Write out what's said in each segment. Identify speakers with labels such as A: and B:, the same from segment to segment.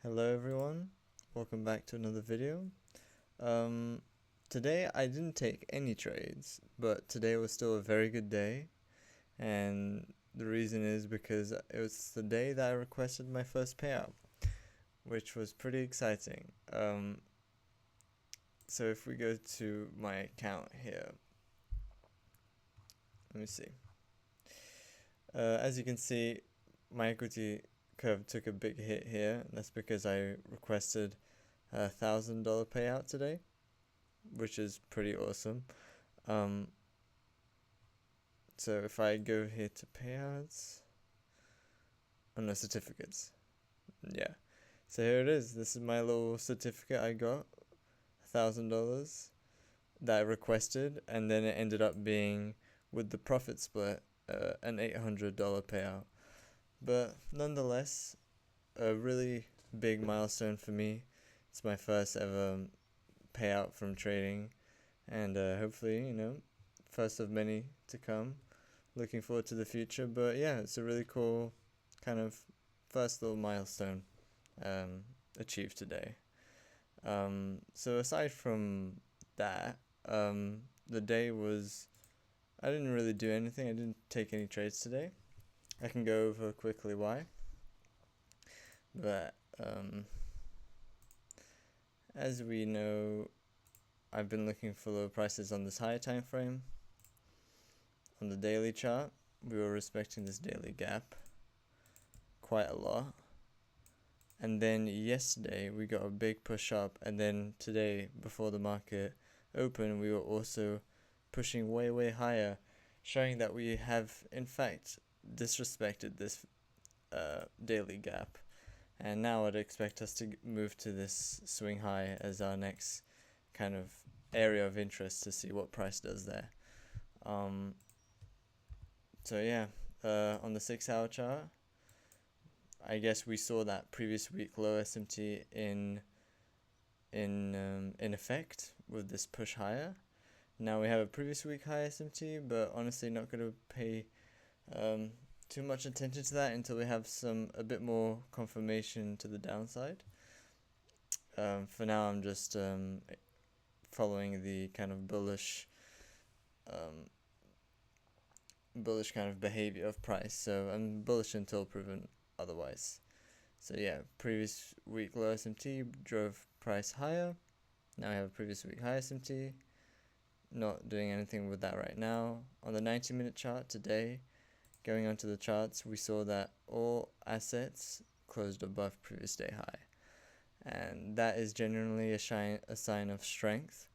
A: Hello everyone, welcome back to another video. Um, Today I didn't take any trades, but today was still a very good day, and the reason is because it was the day that I requested my first payout, which was pretty exciting. So if we go to my account here, let me see. As you can see, my equity curve took a big hit here, and that's because I requested a $1,000 payout today, which is pretty awesome. Um, so if I go here to payouts, oh no, certificates, yeah. So here it is. This is my little certificate I got, $1,000 that I requested, and then it ended up being with the profit split, an $800 payout. But nonetheless, a really big milestone for me. It's my first ever payout from trading, and hopefully, first of many to come. Looking forward to the future, but yeah, it's a really cool kind of first little milestone achieved today. So aside from that, the day was, I didn't really do anything. I didn't take any trades today. I can go over quickly why. But as we know, I've been looking for low prices on this higher time frame. On the daily chart, we were respecting this daily gap quite a lot. And then yesterday we got a big push up, and then today before the market opened we were also pushing way higher, showing that we have in fact disrespected this daily gap. And now I'd expect us to move to this swing high as our next kind of area of interest to see what price does there. So yeah, on the 6-hour chart, I guess we saw that previous week low SMT in effect with this push higher. Now we have a previous week high SMT, but honestly not going to pay too much attention to that until we have a bit more confirmation to the downside. For now, I'm just following the kind of bullish kind of behavior of price. So I'm bullish until proven otherwise. So yeah, previous week low SMT drove price higher. Now we have a previous week high SMT. Not doing anything with that right now. On the 90-minute chart today, going onto the charts, we saw that all assets closed above previous day high. And that is generally a sign of strength,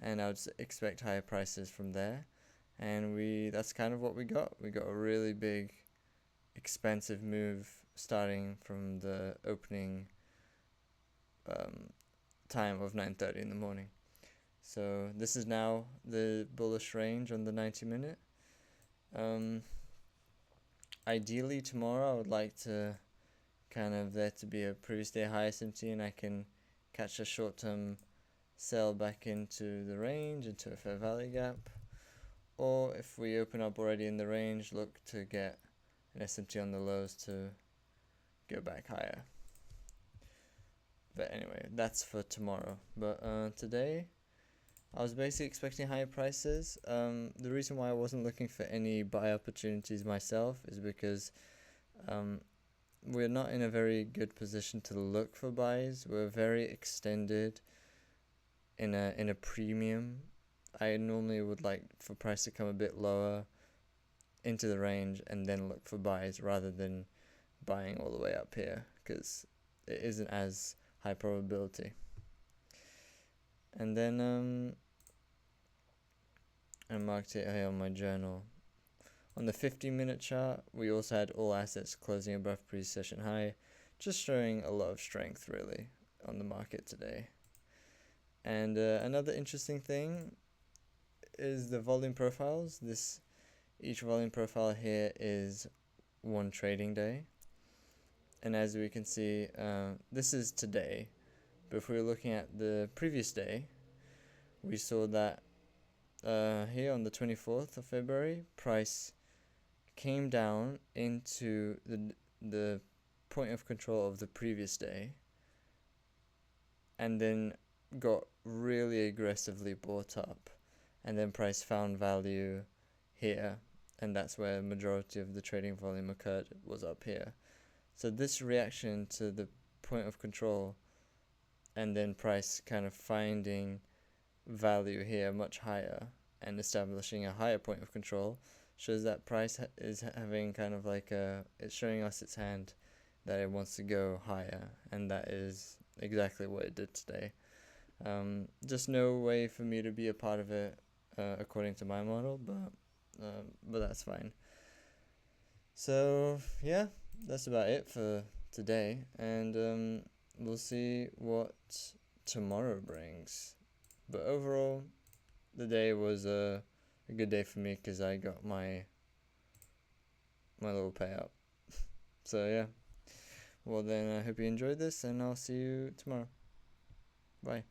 A: and I would expect higher prices from there. And that's kind of what we got. We got a really big, expensive move starting from the opening time of 9:30 in the morning. So this is now the bullish range on the 90-minute. Ideally tomorrow I would like to kind of there to be a previous day high SMT, and I can catch a short-term sell back into the range, into a fair value gap. Or if we open up already in the range, look to get an SMT on the lows to go back higher. But anyway, that's for tomorrow. But today, I was basically expecting higher prices. The reason why I wasn't looking for any buy opportunities myself is because we're not in a very good position to look for buys. We're very extended in a premium. I normally would like for price to come a bit lower into the range and then look for buys rather than buying all the way up here, because it isn't as high probability. And then I marked it here on my journal. On the 15-minute chart, we also had all assets closing above previous session high, just showing a lot of strength really on the market today. And another interesting thing is the volume profiles. Each volume profile here is one trading day, and as we can see, this is today, but if we were looking at the previous day, we saw that here on the 24th of February, price came down into the point of control of the previous day, and then got really aggressively bought up, and then price found value here, and that's where the majority of the trading volume occurred, was up here. So this reaction to the point of control, and then price kind of finding value here much higher and establishing a higher point of control, shows that price is having kind of like it's showing us its hand that it wants to go higher, and that is exactly what it did today. Just no way for me to be a part of it according to my model, but that's fine. So yeah, that's about it for today, and we'll see what tomorrow brings. But overall, the day was a good day for me because I got my little payout. So yeah, well then I hope you enjoyed this, and I'll see you tomorrow. Bye.